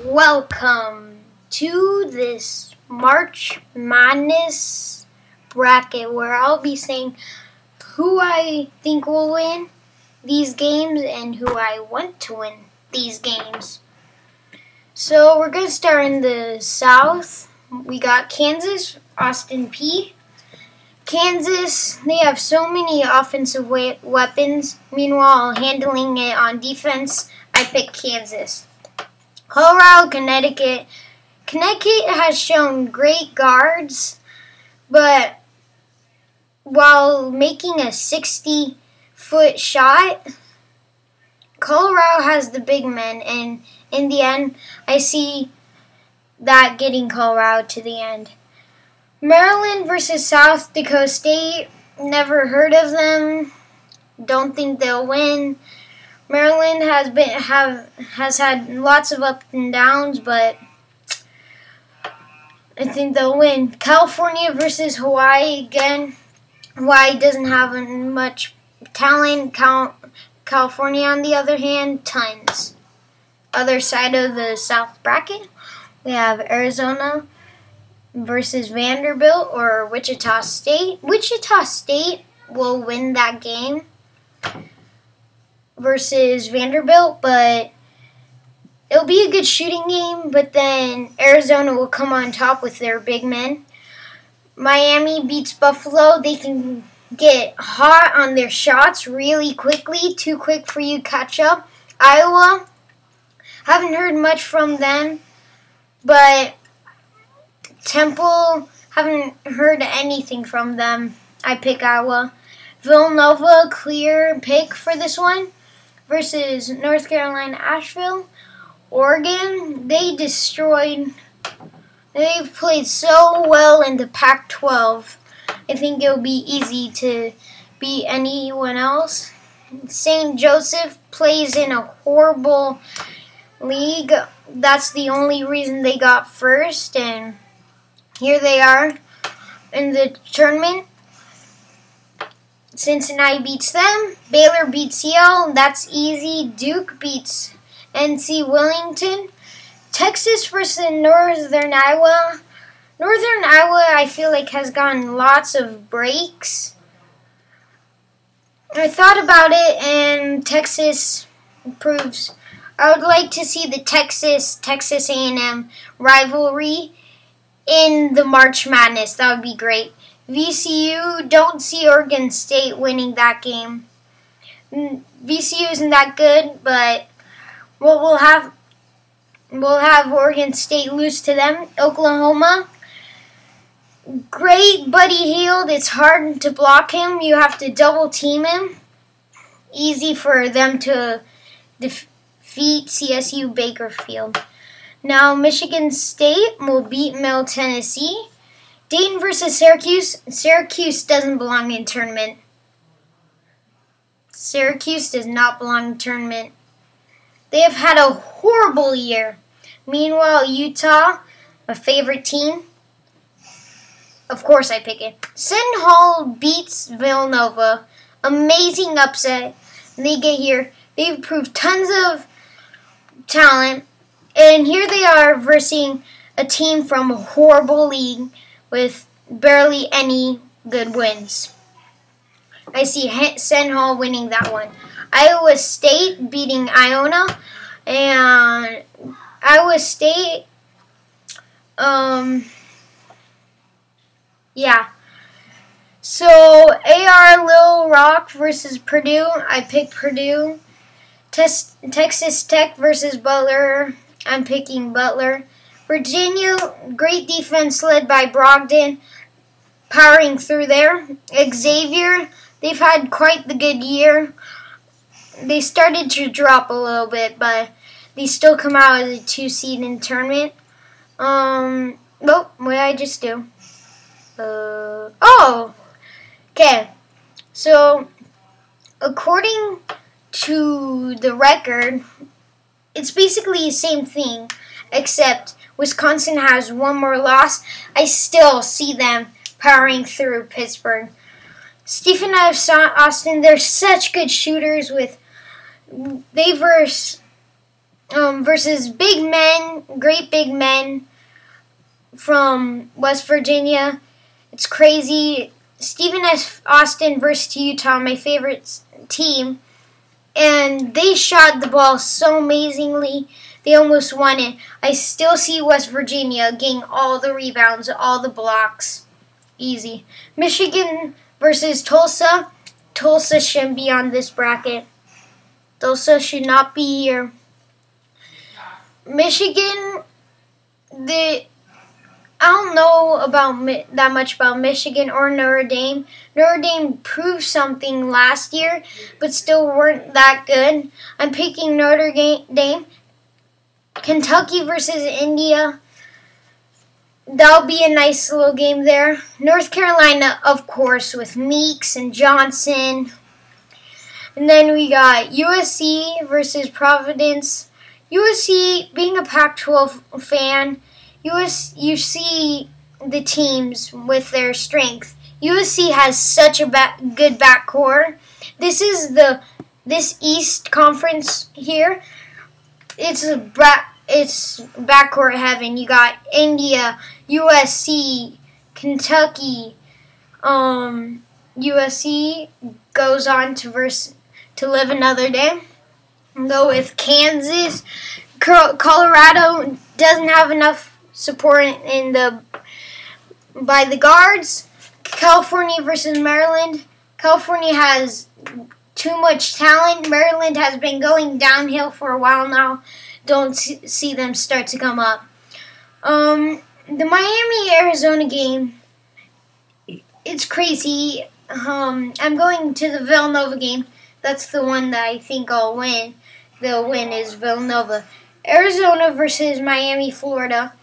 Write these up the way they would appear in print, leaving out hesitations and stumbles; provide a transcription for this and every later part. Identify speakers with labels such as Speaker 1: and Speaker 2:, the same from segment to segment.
Speaker 1: Welcome to this March Madness bracket where I'll be saying who I think will win these games and who I want to win these games. So we're going to start in the South. We got Kansas, Austin Peay. Kansas, they have so many offensive weapons. Meanwhile, handling it on defense, I pick Kansas. Colorado, Connecticut. Connecticut has shown great guards, but while making a 60-foot shot, Colorado has the big men, and in the end, I see that getting Colorado to the end. Maryland versus South Dakota State. Never heard of them. Don't think they'll win. Maryland has had lots of ups and downs, but I think they'll win. California versus Hawaii again. Hawaii doesn't have much talent. California, on the other hand, tons. Other side of the South bracket, we have Arizona versus Vanderbilt or Wichita State. Wichita State will win that game versus Vanderbilt, but it'll be a good shooting game, but then Arizona will come on top with their big men. Miami beats Buffalo. They can get hot on their shots really quickly, too quick for you to catch up. Iowa, haven't heard much from them, but Temple, haven't heard anything from them. I pick Iowa. Villanova, clear pick for this one. Versus North Carolina, Asheville. Oregon, they've played so well in the Pac-12. I think it'll be easy to beat anyone else. St. Joseph plays in a horrible league. That's the only reason they got first, and here they are in the tournament. Cincinnati beats them. Baylor beats Yale. That's easy. Duke beats NC Willington. Texas versus Northern Iowa. Northern Iowa, I feel like, has gotten lots of breaks. I thought about it, and Texas proves. I would like to see the Texas A&M rivalry in the March Madness. That would be great. VCU, don't see Oregon State winning that game. VCU isn't that good, but we'll have Oregon State lose to them. Oklahoma, great Buddy Hield. It's hard to block him. You have to double team him. Easy for them to defeat CSU Bakersfield. Now Michigan State will beat Middle Tennessee. Dayton versus Syracuse. Syracuse doesn't belong in tournament. Syracuse does not belong in tournament. They have had a horrible year. Meanwhile, Utah, my favorite team, of course I pick it. Seton Hall beats Villanova. Amazing upset. They get here. They've proved tons of talent. And here they are versus a team from a horrible league with barely any good wins. I see Seton Hall winning that one. Iowa State beating Iona, and Iowa State, yeah. So AR Little Rock versus Purdue. I pick Purdue. Texas Tech versus Butler. I'm picking Butler. Virginia, great defense led by Brogdon, powering through there. Xavier, they've had quite the good year. They started to drop a little bit, but they still come out as a 2 seed in the tournament. Oh, what did I just do? Okay. So, according to the record, it's basically the same thing, except Wisconsin has one more loss. I still see them powering through Pittsburgh. Stephen F. Austin, they're such good shooters. They verse versus big men, great big men from West Virginia. It's crazy. Stephen F. Austin versus Utah, my favorite team. And they shot the ball so amazingly. They almost won it. I still see West Virginia getting all the rebounds, all the blocks. Easy. Michigan versus Tulsa. Tulsa shouldn't be on this bracket. Tulsa should not be here. Michigan, I don't know that much about Michigan or Notre Dame. Notre Dame proved something last year, but still weren't that good. I'm picking Notre Dame. Kentucky versus India. That'll be a nice little game there. North Carolina, of course, with Meeks and Johnson. And then we got USC versus Providence. USC, being a Pac-12 fan, you see the teams with their strength. USC has such a good backcourt. This East Conference here. It's backcourt heaven. You got India, USC, Kentucky. USC goes on to live another day. Go with Kansas. Colorado doesn't have enough support by the guards. California versus Maryland. California has too much talent. Maryland has been going downhill for a while now. Don't see them start to come up. The Miami-Arizona game, it's crazy. I'm going to the Villanova game. That's the one that I think I'll win. They'll win is Villanova. Arizona versus Miami, Florida.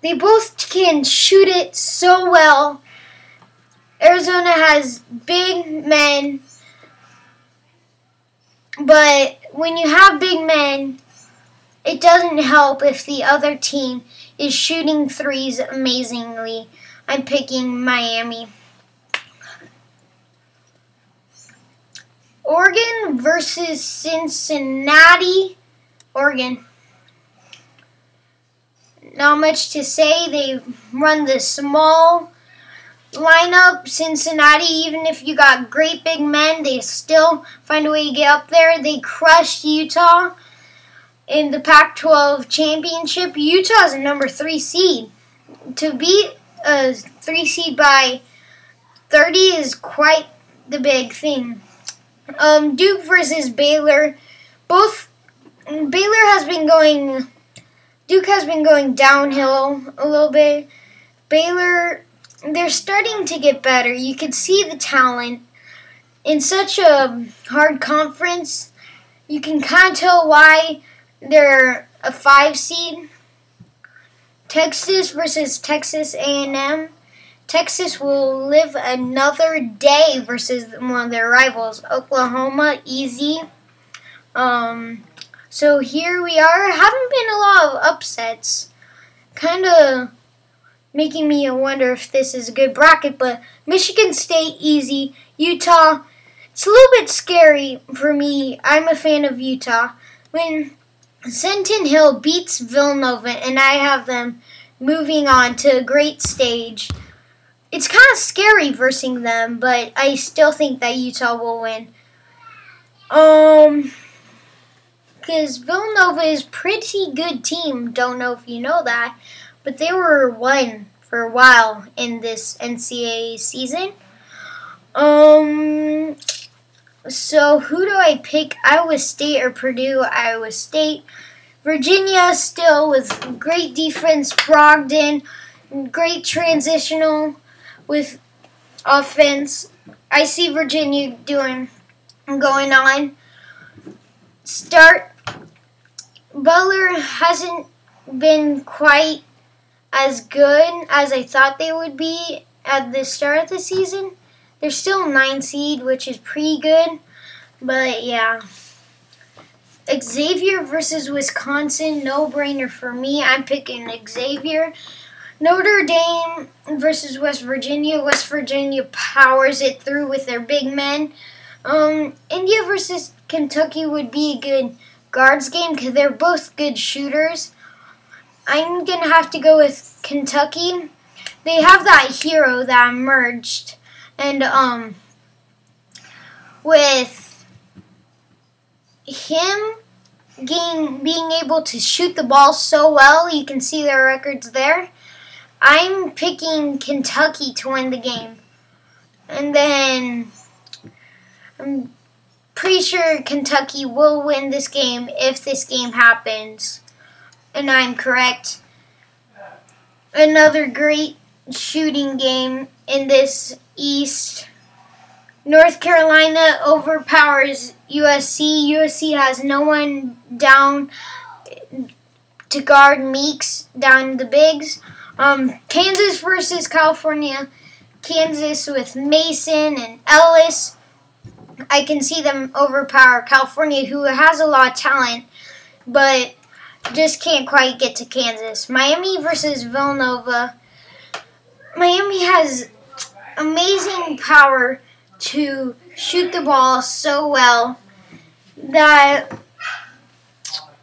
Speaker 1: They both can shoot it so well. Arizona has big men, but when you have big men, it doesn't help if the other team is shooting threes amazingly. I'm picking Miami. Oregon versus Cincinnati. Oregon. Not much to say. They run the small lineup. Cincinnati, even if you got great big men, they still find a way to get up there. They crushed Utah in the Pac-12 championship. Utah is a number 3 seed. To beat a 3 seed by 30 is quite the big thing. Duke versus Baylor. Duke has been going downhill a little bit. Baylor, they're starting to get better. You can see the talent. In such a hard conference, you can kind of tell why they're a 5 seed. Texas versus Texas A&M. Texas will live another day versus one of their rivals, Oklahoma. Easy. So here we are. Haven't been a lot of upsets. Kind of making me wonder if this is a good bracket, but Michigan State, easy. Utah, it's a little bit scary for me. I'm a fan of Utah. When Seton Hill beats Villanova and I have them moving on to a great stage, it's kind of scary versing them, but I still think that Utah will win. Because Villanova is a pretty good team. Don't know if you know that, but they were one for a while in this NCAA season. So who do I pick? Iowa State or Purdue? Iowa State. Virginia still with great defense. Brogdon, great transitional with offense. I see Virginia going on. Butler hasn't been quite as good as I thought they would be at the start of the season. They're still 9 seed, which is pretty good. But yeah. Xavier versus Wisconsin, no-brainer for me. I'm picking Xavier. Notre Dame versus West Virginia. West Virginia powers it through with their big men. India versus Kentucky would be a good guards game because they're both good shooters. I'm going to have to go with Kentucky. They have that hero that emerged. And with him being able to shoot the ball so well, you can see their records there. I'm picking Kentucky to win the game. And then I'm pretty sure Kentucky will win this game if this game happens. And I'm correct. Another great shooting game in this East. North Carolina overpowers USC. USC has no one down to guard Meeks down the bigs. Kansas versus California. Kansas with Mason and Ellis. I can see them overpower California, who has a lot of talent, but just can't quite get to Kansas. Miami versus Villanova. Miami has amazing power to shoot the ball so well that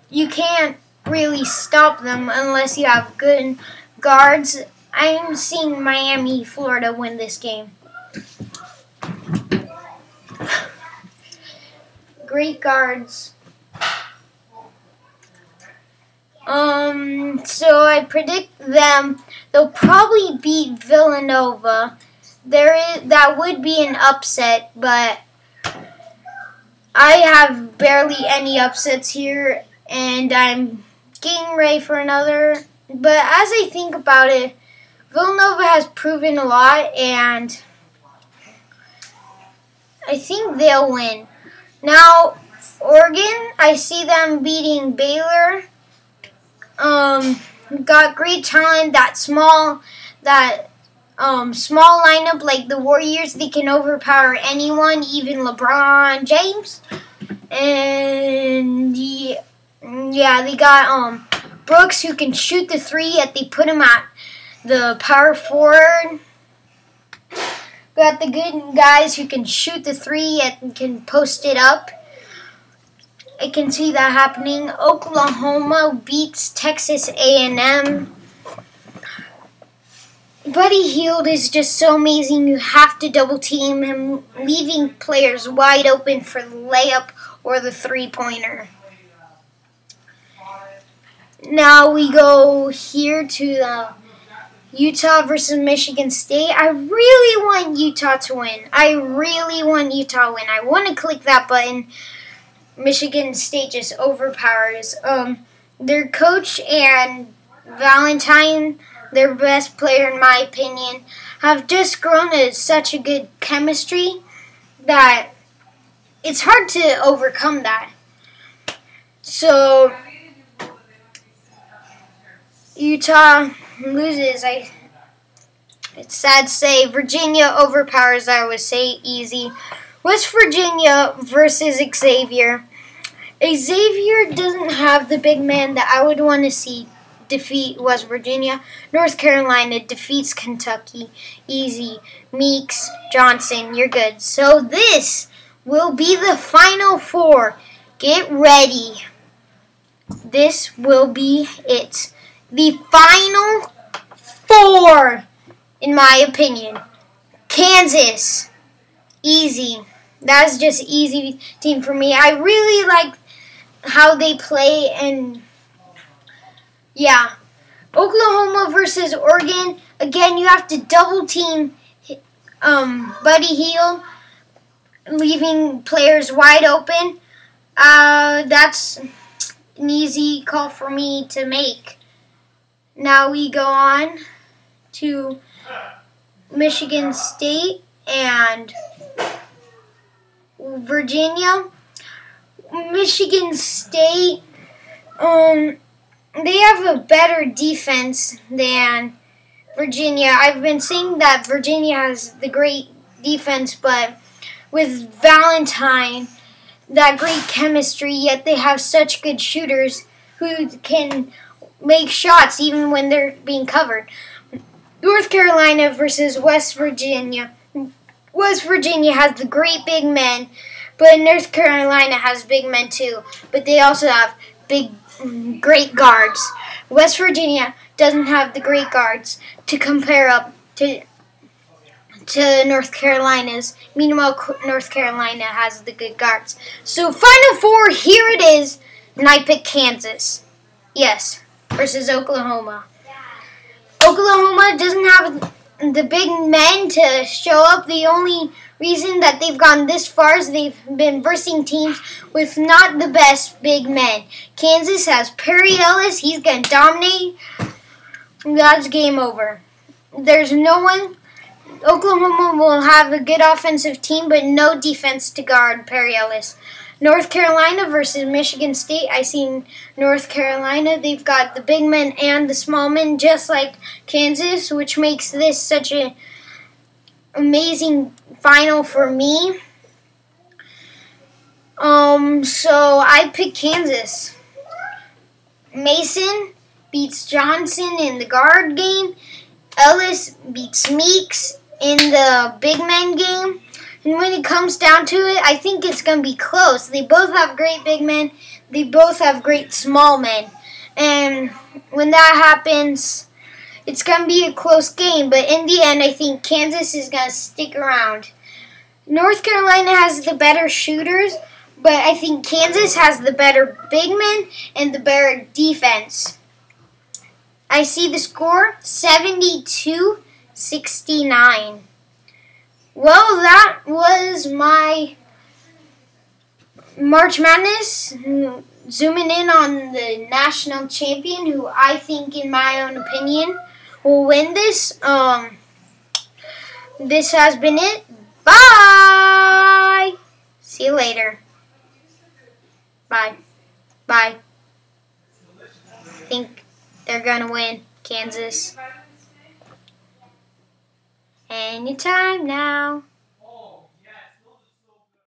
Speaker 1: you can't really stop them unless you have good guards. I'm seeing Miami, Florida win this game. Great guards. So I predict them. They'll probably beat Villanova. That would be an upset, but I have barely any upsets here, and I'm getting ready for another. But as I think about it, Villanova has proven a lot, and I think they'll win. Now, Oregon, I see them beating Baylor. Got great talent. That small lineup like the Warriors, they can overpower anyone, even LeBron James. And yeah, they got Brooks, who can shoot the three, yet they put him at the power forward. Got the good guys who can shoot the three and can post it up. I can see that happening. Oklahoma beats Texas A&M. Buddy Hield is just so amazing. You have to double team him, leaving players wide open for the layup or the three-pointer. Now we go here to the Utah versus Michigan State. I really want Utah to win. I want to click that button. Michigan State just overpowers. Their coach and Valentine, their best player in my opinion, have just grown to such a good chemistry that it's hard to overcome that. So Utah loses. It's sad to say. Virginia overpowers, I would say, easy. West Virginia versus Xavier. Xavier doesn't have the big man that I would want to see defeat West Virginia. North Carolina defeats Kentucky. Easy. Meeks, Johnson, you're good. So this will be the Final Four. Get ready. This will be it. The Final Four, in my opinion. Kansas. Easy. That's just easy team for me. I really like how they play, and yeah. Oklahoma versus Oregon. Again, you have to double team Buddy Hield, leaving players wide open. That's an easy call for me to make. Now we go on to Michigan State and Virginia. Michigan State, they have a better defense than Virginia. I've been saying that Virginia has the great defense, but with Valentine, that great chemistry, yet they have such good shooters who can make shots even when they're being covered. North Carolina versus West Virginia. West Virginia has the great big men But North Carolina has big men too, but they also have great guards. West Virginia doesn't have the great guards to compare up to North Carolina's. Meanwhile, North Carolina has the good guards. So Final Four, here it is, and I pick Kansas. Yes, versus Oklahoma. Oklahoma doesn't have the big men to show up. The only reason that they've gone this far is they've been versing teams with not the best big men. Kansas has Perry Ellis. He's going to dominate. That's game over. There's no one. Oklahoma will have a good offensive team, but no defense to guard Perry Ellis. North Carolina versus Michigan State. I see North Carolina. They've got the big men and the small men, just like Kansas, which makes this such an amazing final for me. So I pick Kansas. Mason beats Johnson in the guard game. Ellis beats Meeks in the big men game. And when it comes down to it, I think it's going to be close. They both have great big men. They both have great small men. And when that happens, it's going to be a close game. But in the end, I think Kansas is going to stick around. North Carolina has the better shooters, but I think Kansas has the better big men and the better defense. I see the score, 72-69. Well, that was my March Madness, zooming in on the national champion, who I think, in my own opinion, will win this. This has been it. Bye! See you later. Bye. Bye. I think they're gonna win, Kansas. Anytime now.